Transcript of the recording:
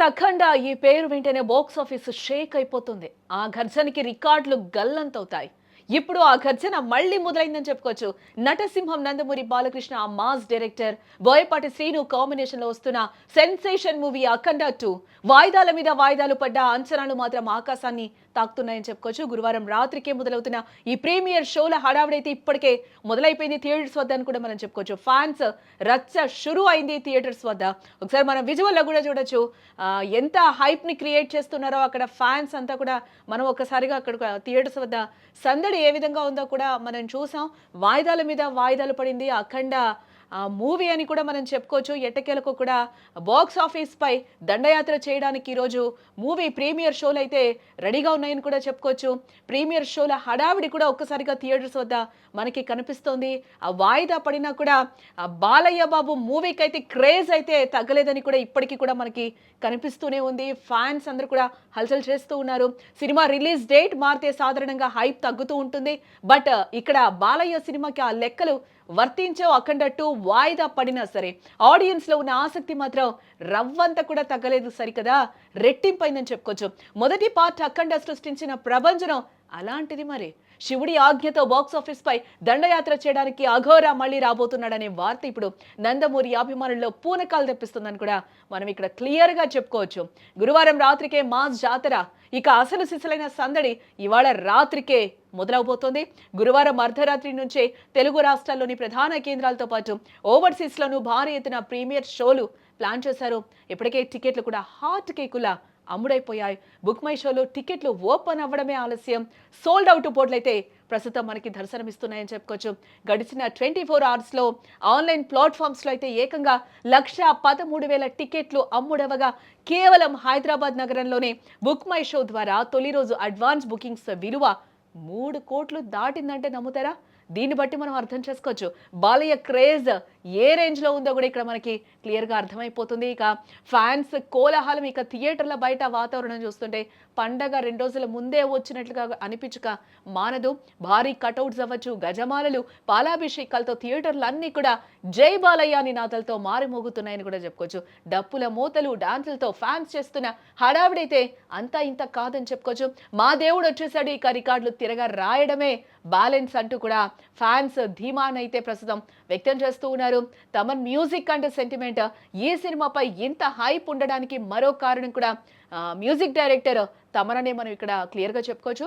అఖండ ఈ పేరు వింటేనే బాక్స్ ఆఫీస్ షేక్ అయిపోతుంది. ఆ గర్జనకి రికార్డులు గల్లంతవుతాయి. ఇప్పుడు ఆ గర్జన మళ్ళీ మొదలైందని చెప్పుకోవచ్చు. నటసింహం నందమూరి బాలకృష్ణ ఆ mass director, Boyapati Srinu combination లో వస్తున్న సెన్సేషన్ మూవీ అఖండ 2 వాయిదాల మీద వాయిదాలు పడ్డ అంచనాలు మాత్రం ఆకాశాన్ని తాకుతున్నాయని చెప్పుకోవచ్చు. గురువారం రాత్రికే మొదలవుతున్న ఈ ప్రీమియర్ షోల హడావిడైతే ఇప్పటికే మొదలైపోయింది థియేటర్స్ వద్ద అని కూడా మనం చెప్పుకోవచ్చు. ఫ్యాన్స్ రచ్చ షురు అయింది థియేటర్స్ వద్ద. ఒకసారి మనం విజువల్ లో కూడా చూడొచ్చు. ఎంత హైప్ ని క్రియేట్ చేస్తున్నారో అక్కడ ఫ్యాన్స్ అంతా కూడా మనం ఒక్కసారిగా అక్కడ థియేటర్స్ వద్ద సందడి ఏ విధంగా ఉందో కూడా మనం చూసాం. వాయిదాల మీద వాయిదాలు పడింది అఖండ మూవీ అని కూడా మనం చెప్పుకోవచ్చు. ఎట్టకేలకు కూడా బాక్స్ ఆఫీస్ పై దండయాత్ర చేయడానికి ఈరోజు మూవీ ప్రీమియర్ షోలు అయితే రెడీగా ఉన్నాయని కూడా చెప్పుకోవచ్చు. ప్రీమియర్ షోల హడావిడి కూడా ఒక్కసారిగా థియేటర్స్ వద్ద మనకి కనిపిస్తోంది. ఆ వాయిదా పడినా కూడా ఆ బాలయ్య బాబు మూవీకి అయితే క్రేజ్ అయితే తగ్గలేదని కూడా ఇప్పటికీ కూడా మనకి కనిపిస్తూనే ఉంది. ఫ్యాన్స్ అందరూ కూడా హల్చల్ చేస్తూ ఉన్నారు. సినిమా రిలీజ్ డేట్ మారితే సాధారణంగా హైప్ తగ్గుతూ ఉంటుంది. బట్ ఇక్కడ బాలయ్య సినిమాకి ఆ లెక్కలు వర్తించో అఖండ 2 వాయిదా పడినా సరే ఆడియన్స్ లో ఉన్న ఆసక్తి మాత్రం రవ్వంతా కూడా తగ్గలేదు సరికదా, రెట్టింపైందని చెప్పుకోవచ్చు. మొదటి పార్ట్ అఖండ సృష్టించిన ప్రభంజనం అలాంటిది. మరి శివుడి ఆజ్ఞతో బాక్స్ ఆఫీస్ పై దండయాత్ర చేయడానికి అఘోరా మళ్ళీ రాబోతున్నాడనే వార్త ఇప్పుడు నందమూరి అభిమానుల్లో పూనకాలు తెప్పిస్తుందని కూడా మనం ఇక్కడ క్లియర్ గా చెప్పుకోవచ్చు. గురువారం రాత్రికే మాస్ జాతర, ఇక అసలు సిసలైన సందడి ఇవాళ రాత్రికే మొదలవబోతోంది. గురువారం అర్ధరాత్రి నుంచే తెలుగు రాష్ట్రాల్లోని ప్రధాన కేంద్రాలతో పాటు ఓవర్సీస్ లోనూ భారీ ఎత్తున ప్రీమియర్ షోలు ప్లాన్ చేశారు. ఇప్పటికే టికెట్లు కూడా హాట్ కేకులా అమ్ముడైపోయాయి. బుక్ మై షోలో టికెట్లు ఓపెన్ అవ్వడమే ఆలస్యం. సోల్డ్ అవుట్ బోర్డులైతే ప్రస్తుతం మనకి దర్శనమిస్తున్నాయని చెప్పుకోవచ్చు. గడిచిన 24 అవర్స్ లో ఆన్లైన్ ప్లాట్ఫామ్స్ లో అయితే ఏకంగా 1,13,000 టికెట్లు అమ్ముడవగా కేవలం హైదరాబాద్ నగరంలోనే బుక్ మై షో ద్వారా తొలి రోజు అడ్వాన్స్ బుకింగ్స్ విలువ 3 కోట్లు దాటిందంటే నమ్ముతారా? దీన్ని బట్టి మనం అర్థం చేసుకోవచ్చు బాలయ్య క్రేజ్ ఏ రేంజ్ లో ఉందో కూడా ఇక్కడ మనకి క్లియర్ గా అర్థమైపోతుంది. ఇక ఫ్యాన్స్ కోలాహలం, ఇక థియేటర్ల బయట వాతావరణం చూస్తుంటే పండగ 2 రోజుల ముందే వచ్చినట్లుగా అనిపించక మానదు. భారీ కటౌట్స్ అవ్వచ్చు, గజమాలలు, పాలాభిషేకాలతో థియేటర్లు అన్ని కూడా జై బాలయ్య నినాదాలతో మారిమోగుతున్నాయని కూడా చెప్పుకోవచ్చు. డప్పుల మూతలు, డాన్సులతో ఫ్యాన్స్ చేస్తున్న హడావిడైతే అంతా ఇంత కాదని చెప్పుకోవచ్చు. మా దేవుడు వచ్చేసాడు, ఇక రికార్డులు తిరగా రాయడమే బ్యాలెన్స్ అంటూ కూడా ఫ్యాన్స్ ధీమానైతే ప్రస్తుతం వ్యక్తం చేస్తూ ఉన్నారు. తమన్ మ్యూజిక్ అంటే సెంటిమెంట్ ఈ సినిమాపై ఇంత హైప్ ఉండడానికి మరో కారణం కూడా మ్యూజిక్ డైరెక్టర్ తమననే మనం ఇక్కడ క్లియర్ గా చెప్పుకోవచ్చు.